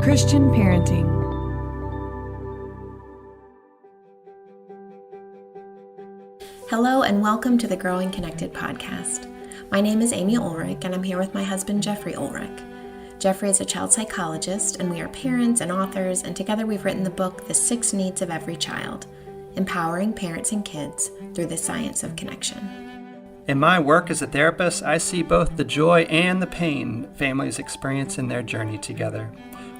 Christian parenting. Hello and welcome to the Growing Connected podcast. My name is Amy Ulrich and I'm here with my husband Jeffrey Ulrich. Jeffrey is a child psychologist and we are parents and authors, and together we've written the book The 6 Needs of Every Child, empowering parents and kids through the science of connection. In my work as a therapist, I see both the joy and the pain families experience in their journey together.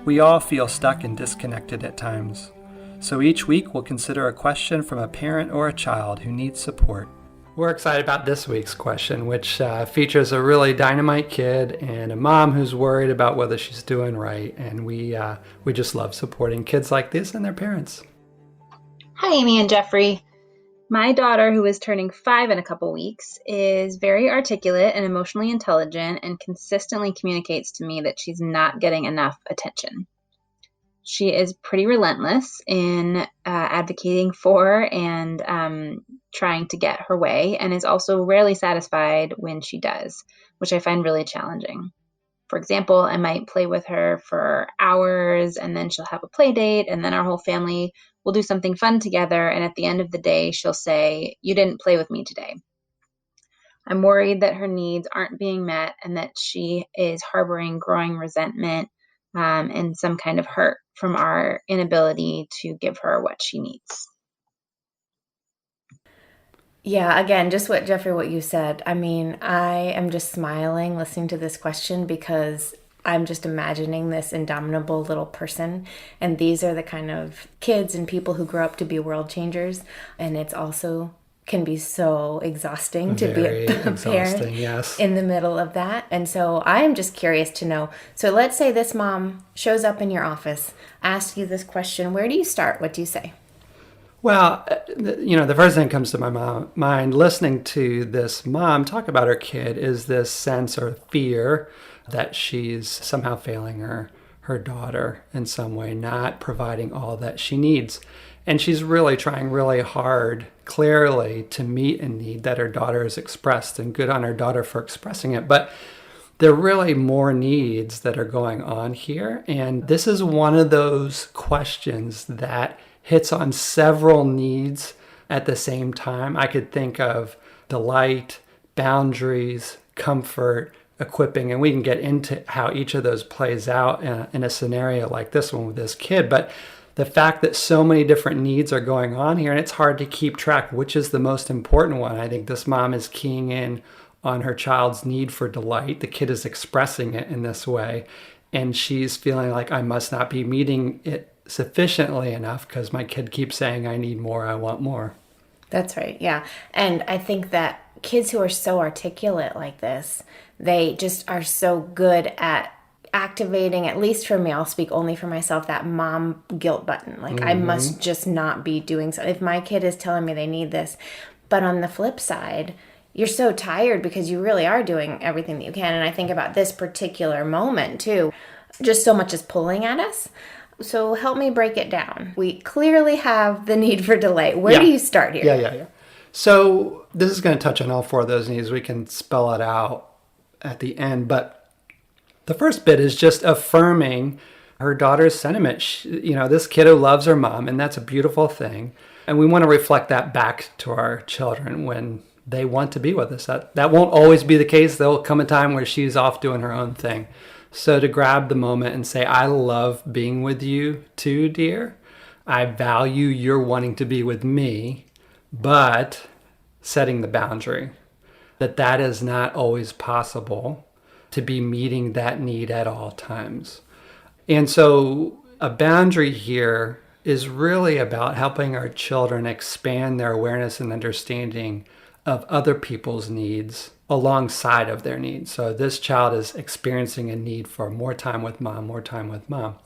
We all feel stuck and disconnected at times. So each week we'll consider a question from a parent or a child who needs support. We're excited about this week's question, which features a really dynamite kid and a mom who's worried about whether she's doing right. And we just love supporting kids like this and their parents. Hi, Amy and Jeffrey. My daughter, who is turning 5 in a couple weeks, is very articulate and emotionally intelligent and consistently communicates to me that she's not getting enough attention. She is pretty relentless in advocating for and trying to get her way, and is also rarely satisfied when she does, which I find really challenging. For example, I might play with her for hours and then she'll have a play date and then our whole family will do something fun together, and at the end of the day she'll say, "You didn't play with me today." I'm worried that her needs aren't being met and that she is harboring growing resentment and some kind of hurt from our inability to give her what she needs. Yeah, again, just what you said. I mean, I am just smiling listening to this question because I'm just imagining this indomitable little person. And these are the kind of kids and people who grow up to be world changers. And it's also can be so exhausting to be a parent yes. in the middle of that. And so I'm just curious to know. So let's say this mom shows up in your office, asks you this question. Where do you start? What do you say? Well, the first thing that comes to my mind listening to this mom talk about her kid is this sense or fear that she's somehow failing her daughter in some way, not providing all that she needs. And she's really trying really hard, clearly, to meet a need that her daughter has expressed, and good on her daughter for expressing it. But there are really more needs that are going on here. And this is one of those questions that hits on several needs at the same time. I could think of delight, boundaries, comfort, equipping, and we can get into how each of those plays out in a scenario like this one with this kid. But the fact that so many different needs are going on here, and it's hard to keep track which is the most important one. I think this mom is keying in on her child's need for delight. The kid is expressing it in this way, and she's feeling like, I must not be meeting it sufficiently enough because my kid keeps saying, I need more, I want more. That's right, yeah. And I think that kids who are so articulate like this, they just are so good at activating, at least for me, I'll speak only for myself, that mom guilt button. Like, I must just not be doing so. If my kid is telling me they need this. But on the flip side, you're so tired because you really are doing everything that you can. And I think about this particular moment too. Just so much is pulling at us. So help me break it down. We clearly have the need for delay. Where do you start here? Yeah. So this is going to touch on all 4 of those needs. We can spell it out at the end. But the first bit is just affirming her daughter's sentiment. This kiddo loves her mom, and that's a beautiful thing. And we want to reflect that back to our children when they want to be with us. That won't always be the case. There'll come a time where she's off doing her own thing. So to grab the moment and say, I love being with you too, dear. I value your wanting to be with me, but setting the boundary that is not always possible to be meeting that need at all times. And so a boundary here is really about helping our children expand their awareness and understanding of other people's needs alongside of their needs. So this child is experiencing a need for more time with mom.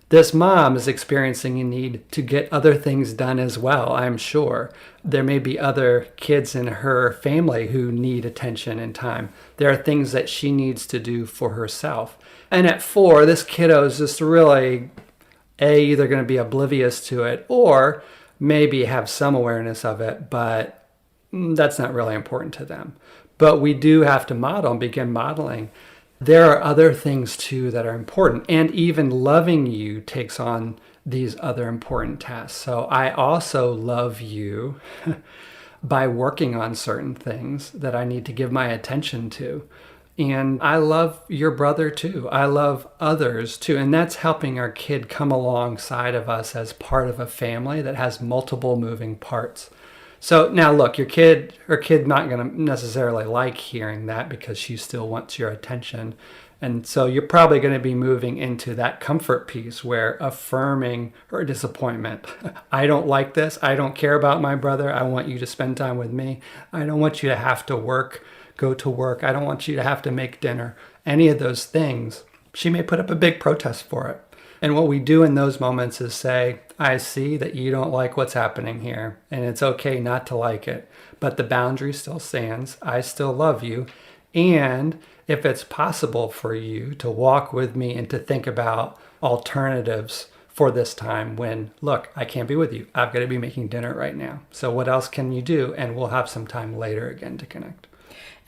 This mom is experiencing a need to get other things done as well, I'm sure. There may be other kids in her family who need attention and time. There are things that she needs to do for herself. And at 4, this kiddo is just really, either going to be oblivious to it or maybe have some awareness of it, but that's not really important to them. But we do have to model and begin modeling there are other things too that are important. And even loving you takes on these other important tasks. So I also love you by working on certain things that I need to give my attention to. And I love your brother too. I love others too. And that's helping our kid come alongside of us as part of a family that has multiple moving parts. So now look, her kid not going to necessarily like hearing that because she still wants your attention. And so you're probably going to be moving into that comfort piece where affirming her disappointment. I don't like this. I don't care about my brother. I want you to spend time with me. I don't want you to have to go to work. I don't want you to have to make dinner. Any of those things. She may put up a big protest for it. And what we do in those moments is say, I see that you don't like what's happening here, and it's okay not to like it, but the boundary still stands. I still love you. And if it's possible for you to walk with me and to think about alternatives for this time when, look, I can't be with you. I've got to be making dinner right now. So what else can you do? And we'll have some time later again to connect.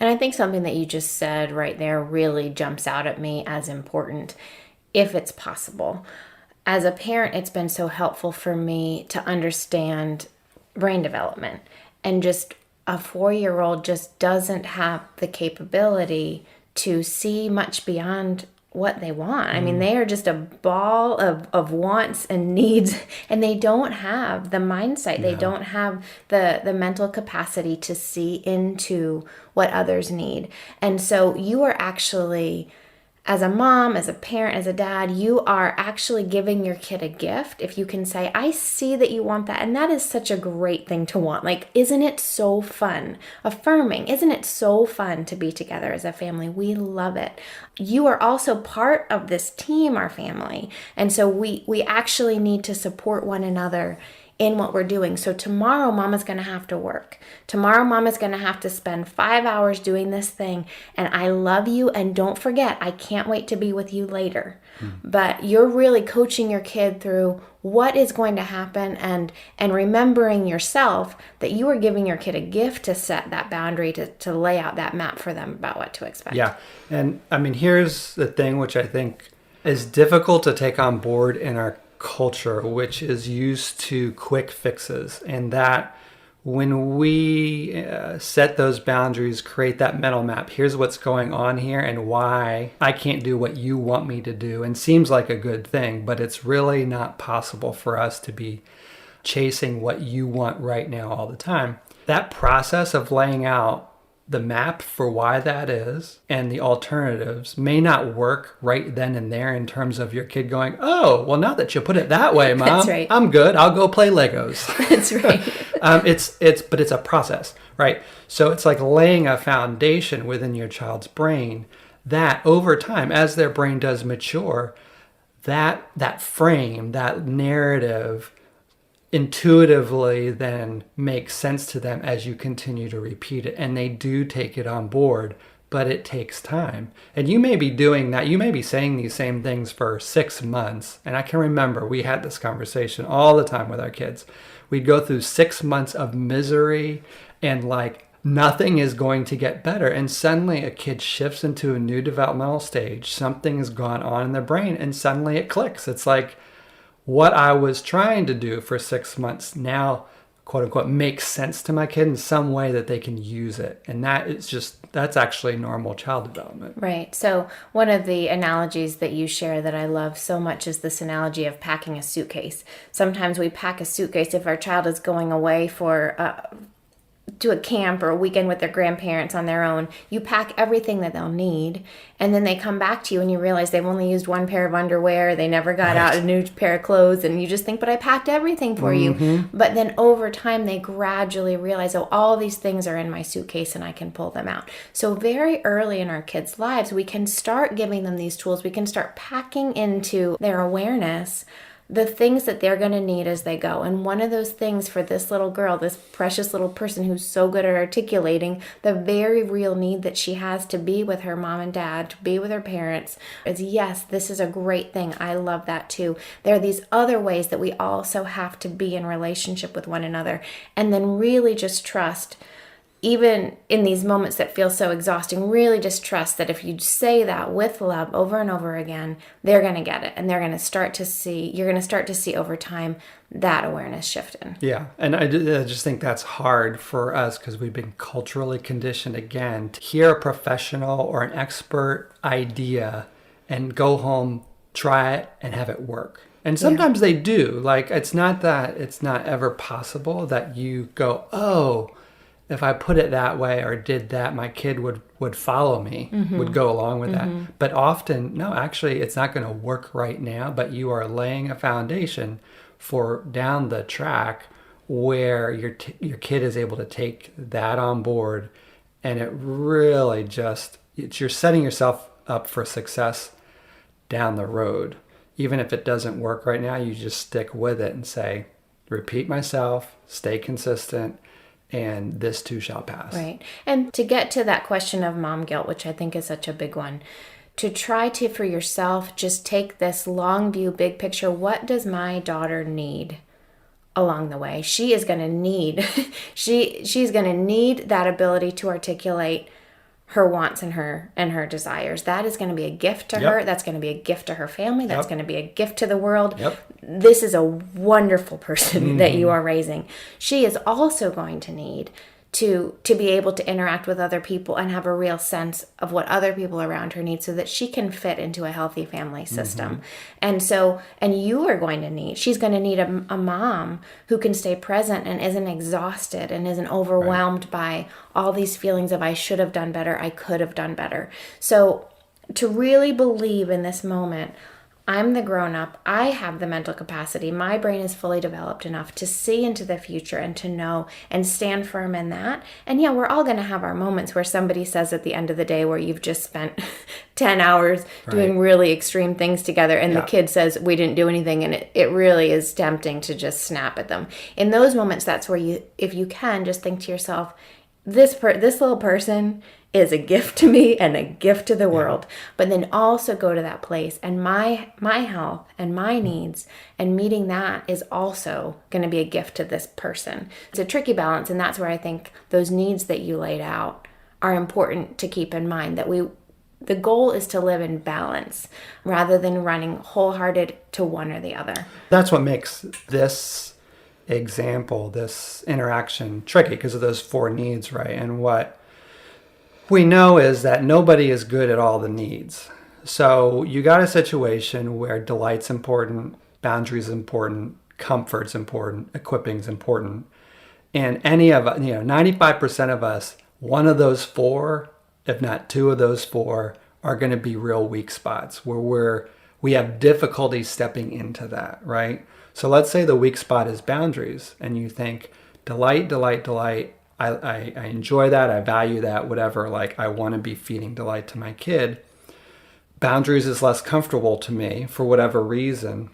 And I think something that you just said right there really jumps out at me as important, if it's possible. As a parent, it's been so helpful for me to understand brain development. And just a 4-year-old just doesn't have the capability to see much beyond what they want. I mean, they are just a ball of wants and needs, and they don't have the mindset. They don't have the mental capacity to see into what others need. And so you are actually, as a mom, as a parent, as a dad, you are actually giving your kid a gift if you can say, I see that you want that. And that is such a great thing to want. Like, isn't it so fun? Affirming, isn't it so fun to be together as a family? We love it. You are also part of this team, our family. And so we actually need to support one another in what we're doing. So tomorrow, Mama's going to have to work. Tomorrow, Mama's going to have to spend 5 hours doing this thing. And I love you. And don't forget, I can't wait to be with you later. But you're really coaching your kid through what is going to happen and remembering yourself that you are giving your kid a gift to set that boundary, to lay out that map for them about what to expect. Yeah. And I mean, here's the thing, which I think is difficult to take on board in our culture, which is used to quick fixes, and that when we set those boundaries, create that mental map, here's what's going on here and why I can't do what you want me to do, and seems like a good thing, but it's really not possible for us to be chasing what you want right now all the time. That process of laying out the map for why that is and the alternatives may not work right then and there in terms of your kid going, oh, well, now that you put it that way, Mom, That's right. I'm good. I'll go play Legos. That's right. But it's a process, right? So it's like laying a foundation within your child's brain that over time, as their brain does mature, that frame, that narrative intuitively then makes sense to them as you continue to repeat it, and they do take it on board, but it takes time. And you may be doing that, you may be saying these same things for 6 months, and I can remember we had this conversation all the time with our kids. We'd go through 6 months of misery and like nothing is going to get better, and suddenly a kid shifts into a new developmental stage, something has gone on in their brain, and suddenly it clicks. It's like, what I was trying to do for 6 months now, quote unquote, makes sense to my kid in some way that they can use it. And that's actually normal child development. Right. So one of the analogies that you share that I love so much is this analogy of packing a suitcase. Sometimes we pack a suitcase if our child is going away to a camp or a weekend with their grandparents on their own. You pack everything that they'll need, and then they come back to you and you realize they've only used one pair of underwear, they never got out a new pair of clothes, and you just think, but I packed everything for you. But then over time they gradually realize, oh, all these things are in my suitcase and I can pull them out. So very early in our kids' lives, we can start giving them these tools. We can start packing into their awareness the things that they're going to need as they go. And one of those things for this little girl, this precious little person who's so good at articulating the very real need that she has to be with her mom and dad, to be with her parents, is yes, this is a great thing. I love that too. There are these other ways that we also have to be in relationship with one another, and then really just trust even in these moments that feel so exhausting, really just trust that if you say that with love over and over again, they're going to get it. And they're going to start to see, you're going to start to see over time that awareness shifting. Yeah. And I just think that's hard for us because we've been culturally conditioned, again, to hear a professional or an expert idea and go home, try it, and have it work. And sometimes they do. Like, it's not ever possible that you go, oh, if I put it that way or did that, my kid would follow me, would go along with that. But often, no, actually, it's not going to work right now, but you are laying a foundation for down the track where your kid is able to take that on board. And it really you're setting yourself up for success down the road. Even if it doesn't work right now, you just stick with it and say, repeat myself, stay consistent, and this too shall pass. Right. And to get to that question of mom guilt, which I think is such a big one, to try to, for yourself, just take this long view, big picture. What does my daughter need along the way? She is going to need, she's going to need that ability to articulate her wants and her desires. That is going to be a gift to her. That's going to be a gift to her family. That's going to be a gift to the world. This is a wonderful person that you are raising. She is also going to need to be able to interact with other people and have a real sense of what other people around her need so that she can fit into a healthy family system. And you are going to need, she's going to need a mom who can stay present and isn't exhausted and isn't overwhelmed by all these feelings of I should have done better, I could have done better. So to really believe in this moment, I'm the grown-up. I have the mental capacity. My brain is fully developed enough to see into the future and to know and stand firm in that. And yeah, we're all going to have our moments where somebody says at the end of the day where you've just spent 10 hours doing really extreme things together and the kid says, we didn't do anything, and it really is tempting to just snap at them. In those moments, that's where you, if you can, just think to yourself, this little person is a gift to me and a gift to the world. But then also go to that place, and my health and my needs and meeting that is also going to be a gift to this person. It's a tricky balance, and that's where I think those needs that you laid out are important to keep in mind, that the goal is to live in balance rather than running wholehearted to one or the other. That's what makes this example, this interaction tricky, because of those 4 needs, right? And what we know is that nobody is good at all the needs. So you got a situation where delight's important, boundaries important, comfort's important, equipping's important. And any of us, 95% of us, one of those 4, if not 2 of those 4, are going to be real weak spots where we have difficulty stepping into that, right? So let's say the weak spot is boundaries, and you think delight, delight, delight. I enjoy that. I value that, whatever. Like, I want to be feeding delight to my kid. Boundaries is less comfortable to me for whatever reason.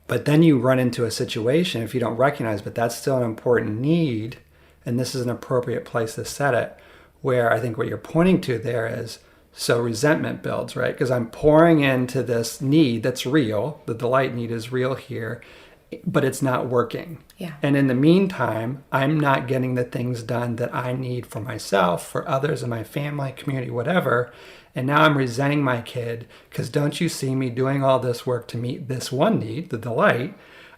But then you run into a situation, if you don't recognize, but that's still an important need, and this is an appropriate place to set it, where I think what you're pointing to there is, so resentment builds, right? Because I'm pouring into this need that's real. The delight need is real here, but it's not working. Yeah. And in the meantime, I'm not getting the things done that I need for myself, for others in my family, community, whatever. And now I'm resenting my kid because don't you see me doing all this work to meet this one need, the delight,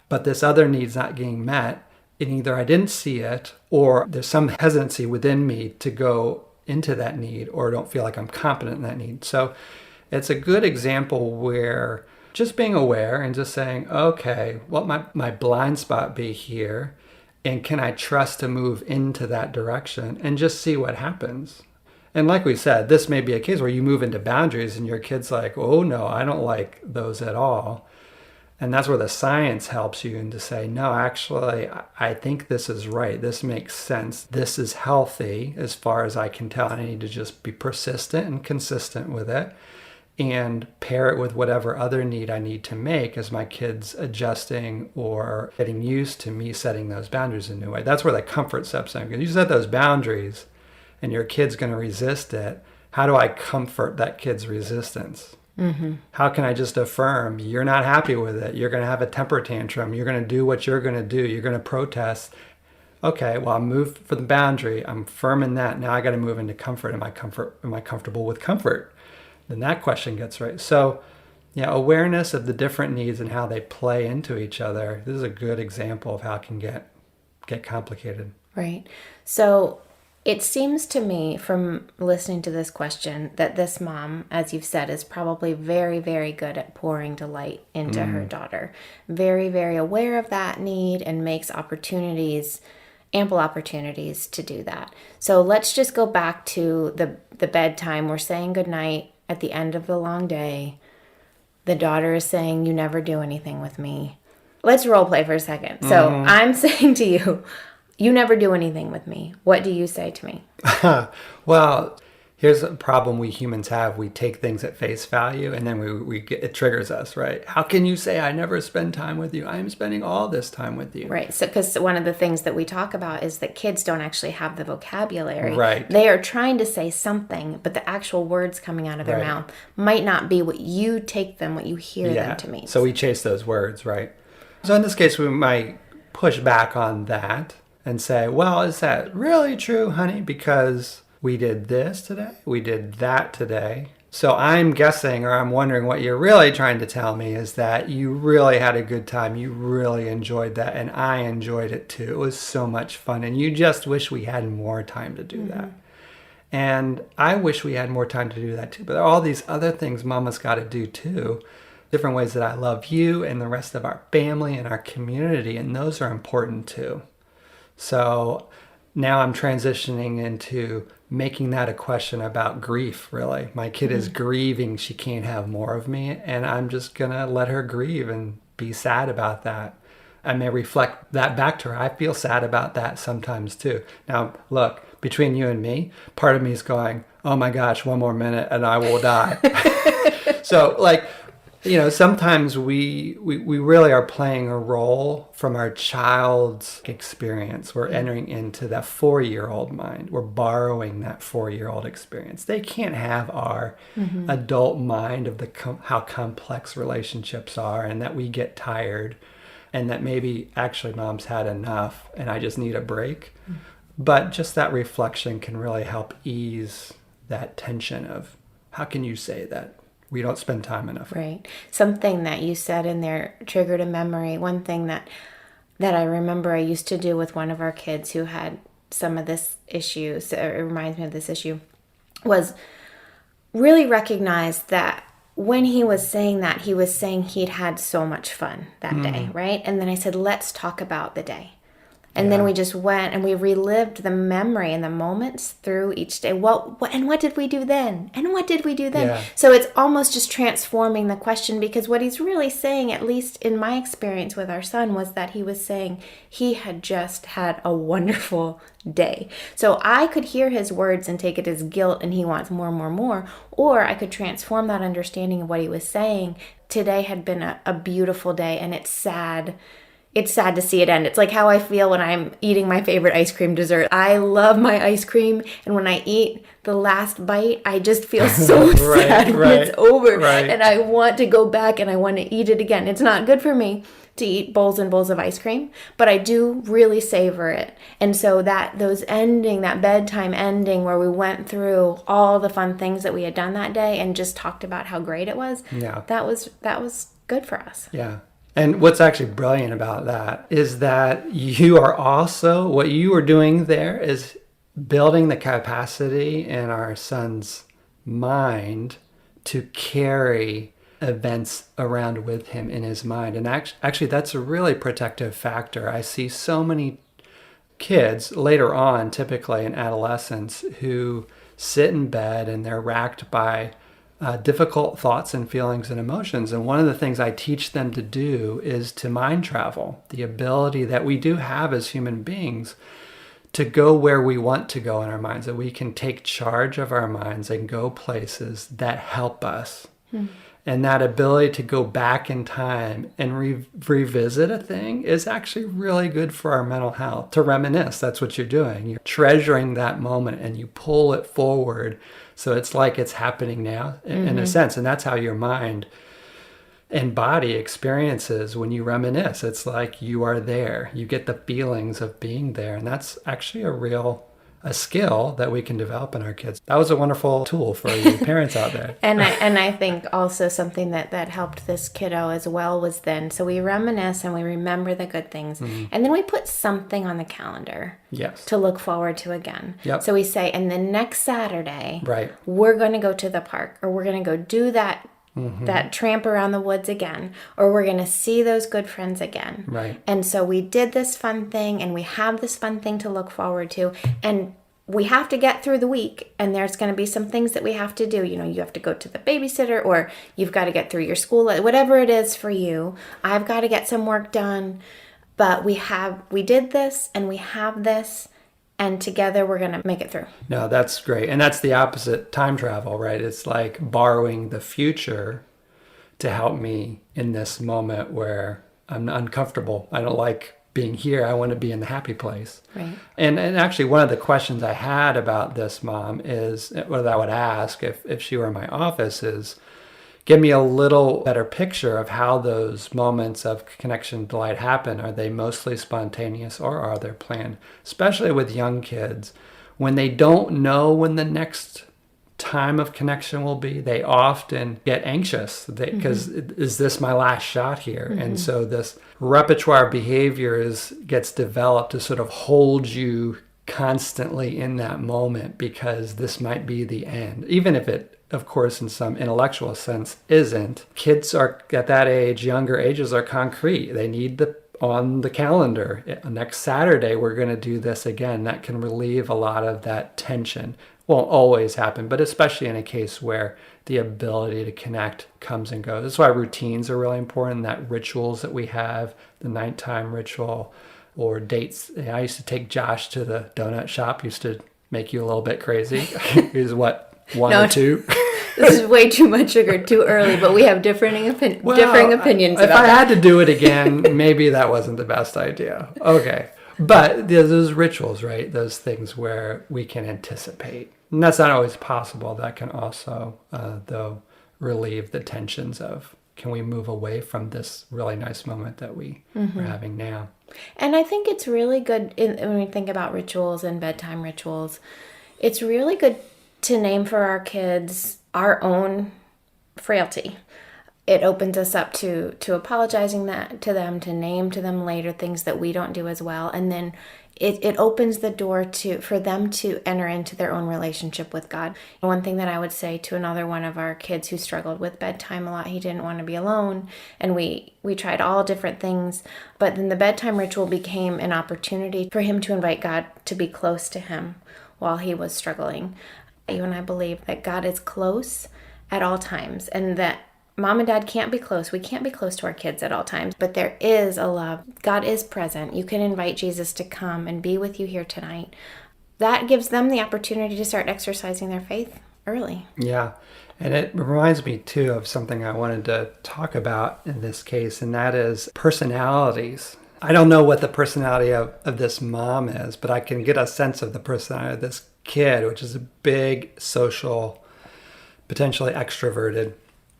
but this other need's not getting met. And either I didn't see it, or there's some hesitancy within me to go into that need, or don't feel like I'm competent in that need. So it's a good example where just being aware and just saying, okay, what might my blind spot be here? And can I trust to move into that direction and just see what happens? And like we said, this may be a case where you move into boundaries and your kid's like, oh no, I don't like those at all. And that's where the science helps you, and to say, no, actually, I think this is right. This makes sense. This is healthy as far as I can tell. And I need to just be persistent and consistent with it, and pair it with whatever other need I need to make as my kid's adjusting or getting used to me setting those boundaries in a new way. That's where the comfort steps in. Because you set those boundaries and your kid's going to resist it. How do I comfort that kid's resistance? How can I just affirm, you're not happy with it. You're going to have a temper tantrum. You're going to do what you're going to do. You're going to protest. Okay, well, I moved for the boundary. I'm firm in that. Now I got to move into comfort. Am I comfortable with comfort? Then that question gets right. So, yeah, awareness of the different needs and how they play into each other. This is a good example of how it can get complicated. Right. So it seems to me from listening to this question that this mom, as you've said, is probably very, very good at pouring delight into her daughter. Very, very aware of that need and makes ample opportunities to do that. So let's just go back to the bedtime. We're saying goodnight at the end of the long day. The daughter is saying, "You never do anything with me." Let's role play for a second. So I'm saying to you, "You never do anything with me." What do you say to me? Well, here's a problem we humans have. We take things at face value, and then it triggers us, right? How can you say I never spend time with you? I am spending all this time with you. Right. So, because one of the things that we talk about is that kids don't actually have the vocabulary. Right. They are trying to say something, but the actual words coming out of their mouth might not be what you hear them to mean. So we chase those words, right? So in this case, we might push back on that and say, well, is that really true, honey? Because we did this today, we did that today. So I'm guessing, or I'm wondering, what you're really trying to tell me is that you really had a good time. You really enjoyed that, and I enjoyed it too. It was so much fun, and you just wish we had more time to do that. And I wish we had more time to do that too. But there are all these other things Mama's got to do too. Different ways that I love you and the rest of our family and our community, and those are important too. So now I'm transitioning into making that a question about grief, really. My kid is grieving. She can't have more of me, and I'm just going to let her grieve and be sad about that. I may reflect that back to her. I feel sad about that sometimes too. Now, look, between you and me, part of me is going, oh my gosh, one more minute and I will die. So sometimes we really are playing a role from our child's experience. We're entering into that 4-year-old mind. We're borrowing that 4-year-old experience. They can't have our adult mind of how complex relationships are, and that we get tired, and that maybe actually Mom's had enough and I just need a break. But just that reflection can really help ease that tension of, how can you say that we don't spend time enough? Right. Something that you said in there triggered a memory. One thing that I remember I used to do with one of our kids who had some of this issue, so it reminds me of this issue, was really recognize that when he was saying that, he was saying he'd had so much fun that day, right? And then I said, let's talk about the day. And then we just went and we relived the memory and the moments through each day. And what did we do then? And what did we do then? Yeah. So it's almost just transforming the question, because what he's really saying, at least in my experience with our son, was that he was saying he had just had a wonderful day. So I could hear his words and take it as guilt and he wants more, more, more. Or I could transform that understanding of what he was saying. Today had been a beautiful day, and it's sad. It's sad to see it end. It's like how I feel when I'm eating my favorite ice cream dessert. I love my ice cream, and when I eat the last bite, I just feel so sad when it's over. Right. And I want to go back and I want to eat it again. It's not good for me to eat bowls and bowls of ice cream, but I do really savor it. And so that bedtime ending where we went through all the fun things that we had done that day and just talked about how great it was, that was good for us. Yeah. And what's actually brilliant about that is that you are also, what you are doing there is building the capacity in our son's mind to carry events around with him in his mind. And actually, that's a really protective factor. I see so many kids later on, typically in adolescence, who sit in bed and they're racked by difficult thoughts and feelings and emotions. And one of the things I teach them to do is to mind travel, the ability that we do have as human beings to go where we want to go in our minds, that we can take charge of our minds and go places that help us. And that ability to go back in time and revisit a thing is actually really good for our mental health. To reminisce, that's what you're doing. You're treasuring that moment and you pull it forward. So it's like it's happening now in a sense. And that's how your mind embody experiences when you reminisce. It's like you are there. You get the feelings of being there. And that's actually a skill that we can develop in our kids. That was a wonderful tool for you parents out there. And I think also something that helped this kiddo as well was then, so we reminisce and we remember the good things. And then we put something on the calendar to look forward to again. So we say, and then next Saturday, we're going to go to the park, or we're going to go do that tramp around the woods again, or we're going to see those good friends again. And so we did this fun thing, and we have this fun thing to look forward to, and we have to get through the week, and there's going to be some things that we have to do. You know, you have to go to the babysitter, or you've got to get through your school, whatever it is for you. I've got to get some work done, but we did this, and we have this, and together we're going to make it through. No, that's great. And that's the opposite time travel, right? It's like borrowing the future to help me in this moment where I'm uncomfortable. I don't like being here. I want to be in the happy place. And actually, one of the questions I had about this mom is, what I would ask if she were in my office, is give me a little better picture of how those moments of connection and delight happen. Are they mostly spontaneous, or are they planned? Especially with young kids, when they don't know when the next time of connection will be, they often get anxious because is this my last shot here? And so this repertoire behavior gets developed to sort of hold you constantly in that moment, because this might be the end, even if it, of course, in some intellectual sense isn't. Kids are at that age, younger ages, are concrete. They need on the calendar, next Saturday we're going to do this again. That can relieve a lot of that tension. Won't always happen, but especially in a case where the ability to connect comes and goes. That's why routines are really important, that rituals that we have, the nighttime ritual, or dates. I used to take Josh to the donut shop, used to make you a little bit crazy. He was what, one or two? This is way too much sugar, too early, but we have differing opinions if I had to do it again, maybe that wasn't the best idea. Okay. But there's those rituals, right? Those things where we can anticipate. And that's not always possible. That can also, though, relieve the tensions of, can we move away from this really nice moment that we're having now? And I think it's really good when we think about rituals and bedtime rituals, it's really good to name for our kids our own frailty. It opens us up to apologizing to them, to name to them later things that we don't do as well. And then it opens the door for them to enter into their own relationship with God. One thing that I would say to another one of our kids who struggled with bedtime a lot, he didn't want to be alone. And we tried all different things. But then the bedtime ritual became an opportunity for him to invite God to be close to him while he was struggling. You and I believe that God is close at all times, and that Mom and Dad can't be close. We can't be close to our kids at all times, but there is a love. God is present. You can invite Jesus to come and be with you here tonight. That gives them the opportunity to start exercising their faith early. Yeah. And it reminds me, too, of something I wanted to talk about in this case, and that is personalities. I don't know what the personality of this mom is, but I can get a sense of the personality of this kid, which is a big social, potentially extroverted.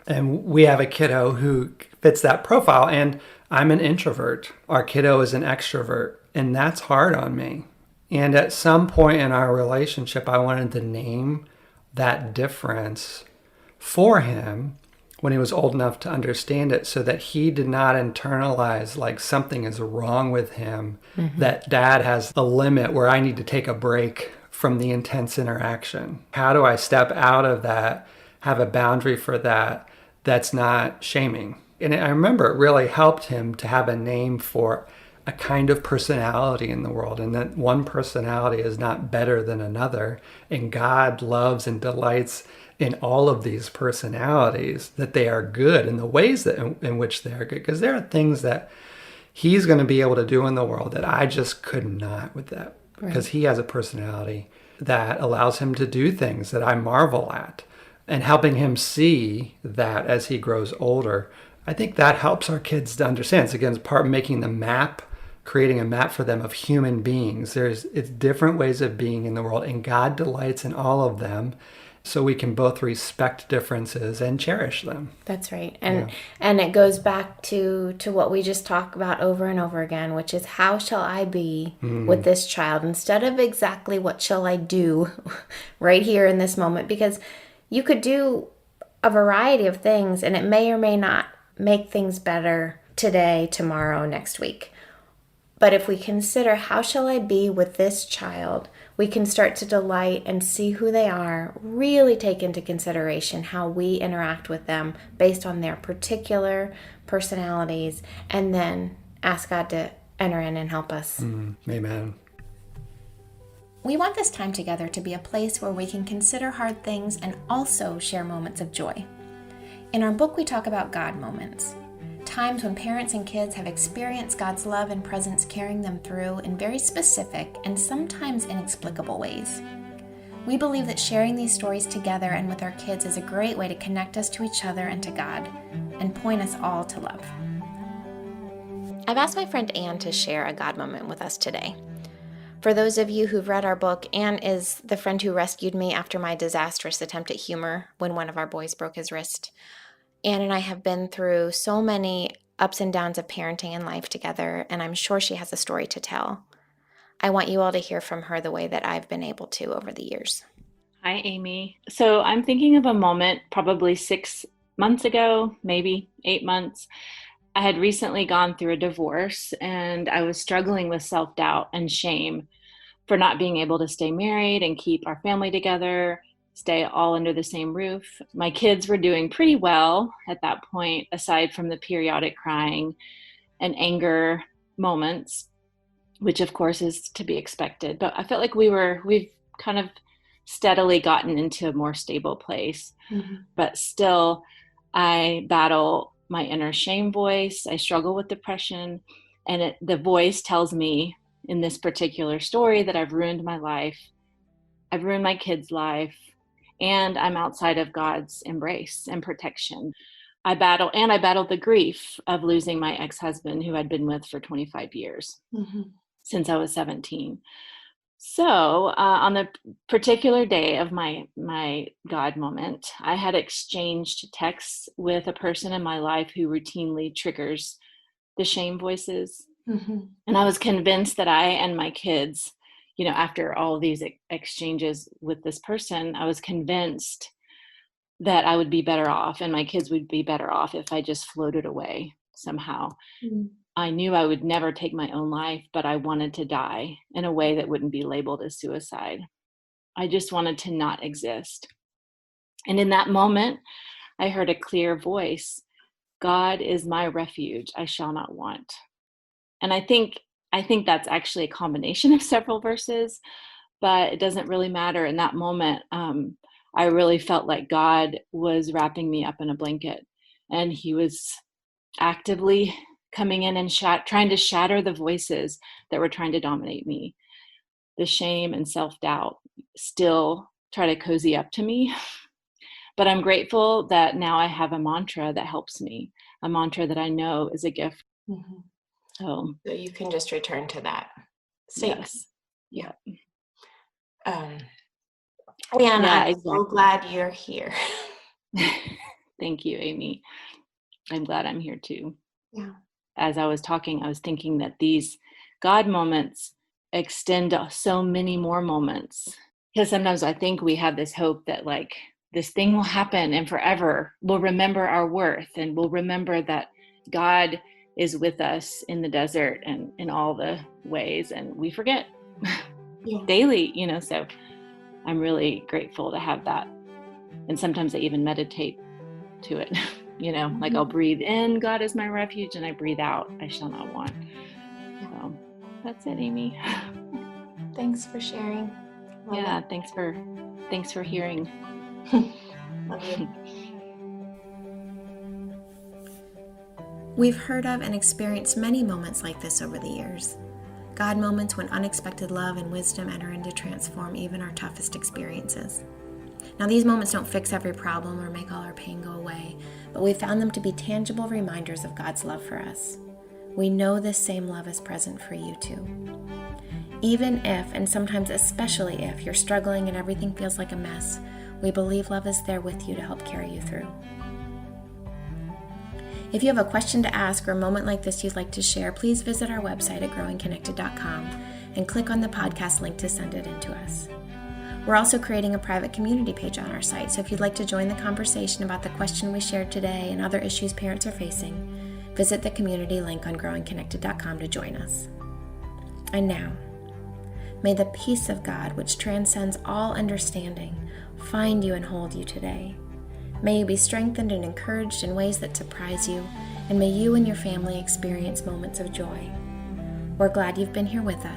And we have a kiddo who fits that profile, and I'm an introvert. Our kiddo is an extrovert, and that's hard on me. And at some point in our relationship, I wanted to name that difference for him when he was old enough to understand it, so that he did not internalize like something is wrong with him, that Dad has a limit where I need to take a break from the intense interaction. How do I step out of that, have a boundary for that that's not shaming? And I remember it really helped him to have a name for a kind of personality in the world, and that one personality is not better than another. And God loves and delights in all of these personalities, that they are good in the ways that in which they are good. Because there are things that he's going to be able to do in the world that I just could not with that. Because he has a personality that allows him to do things that I marvel at. And helping him see that as he grows older, I think that helps our kids to understand. It's again part of making the map, creating a map for them of human beings. It's different ways of being in the world, and God delights in all of them. so we can both respect differences and cherish them. That's right. And it goes back to what we just talk about over and over again, which is how shall I be with this child instead of exactly what shall I do right here in this moment, because you could do a variety of things and it may or may not make things better today, tomorrow, next week. But if we consider how shall I be with this child, we can start to delight and see who they are, really take into consideration how we interact with them based on their particular personalities, and then ask God to enter in and help us. Amen. We want this time together to be a place where we can consider hard things and also share moments of joy. In our book, we talk about God moments. Times when parents and kids have experienced God's love and presence carrying them through in very specific and sometimes inexplicable ways. We believe that sharing these stories together and with our kids is a great way to connect us to each other and to God, and point us all to love. I've asked my friend Anne to share a God moment with us today. For those of you who've read our book, Anne is the friend who rescued me after my disastrous attempt at humor when one of our boys broke his wrist. Anne and I have been through so many ups and downs of parenting and life together, and I'm sure she has a story to tell. I want you all to hear from her the way that I've been able to over the years. Hi, Amy. So I'm thinking of a moment probably 6 months ago, maybe 8 months. I had recently gone through a divorce and I was struggling with self-doubt and shame for not being able to stay married and keep our family together, stay all under the same roof. My kids were doing pretty well at that point, aside from the periodic crying and anger moments, which of course is to be expected. But I felt like we've kind of steadily gotten into a more stable place. But still, I battle my inner shame voice. I struggle with depression, and the voice tells me in this particular story that I've ruined my life, I've ruined my kid's life, and I'm outside of God's embrace and protection. I battled the grief of losing my ex-husband who I'd been with for 25 years since I was 17. So on the particular day of my God moment, I had exchanged texts with a person in my life who routinely triggers the shame voices. And I was convinced that I and my kids, after all these exchanges with this person, I was convinced that I would be better off and my kids would be better off if I just floated away somehow. I knew I would never take my own life, but I wanted to die in a way that wouldn't be labeled as suicide. I just wanted to not exist. And in that moment, I heard a clear voice, God is my refuge, I shall not want. And I think that's actually a combination of several verses, but it doesn't really matter. In that moment, I really felt like God was wrapping me up in a blanket, and he was actively coming in and trying to shatter the voices that were trying to dominate me. The shame and self-doubt still try to cozy up to me. But I'm grateful that now I have a mantra that helps me, a mantra that I know is a gift. So you can just return to that statement. Yes. I'm exactly. so glad you're here. Thank you, Amy. I'm glad I'm here too. Yeah. As I was talking, I was thinking that these God moments extend to so many more moments. Because sometimes I think we have this hope that like this thing will happen and forever we'll remember our worth and we'll remember that God is with us in the desert and in all the ways, and we forget daily, so I'm really grateful to have that. And sometimes I even meditate to it, like I'll breathe in, God is my refuge, and I breathe out, I shall not want. So that's it, Amy. Thanks for sharing. Yeah, thanks for hearing. Love you. We've heard of and experienced many moments like this over the years. God moments when unexpected love and wisdom enter in to transform even our toughest experiences. Now, these moments don't fix every problem or make all our pain go away, but we found them to be tangible reminders of God's love for us. We know this same love is present for you too. Even if, and sometimes especially if, you're struggling and everything feels like a mess, We believe love is there with you to help carry you through. If you have a question to ask or a moment like this you'd like to share, please visit our website at growingconnected.com and click on the podcast link to send it in to us. We're also creating a private community page on our site, so if you'd like to join the conversation about the question we shared today and other issues parents are facing, visit the community link on growingconnected.com to join us. And now, may the peace of God, which transcends all understanding, find you and hold you today. May you be strengthened and encouraged in ways that surprise you, and may you and your family experience moments of joy. We're glad you've been here with us.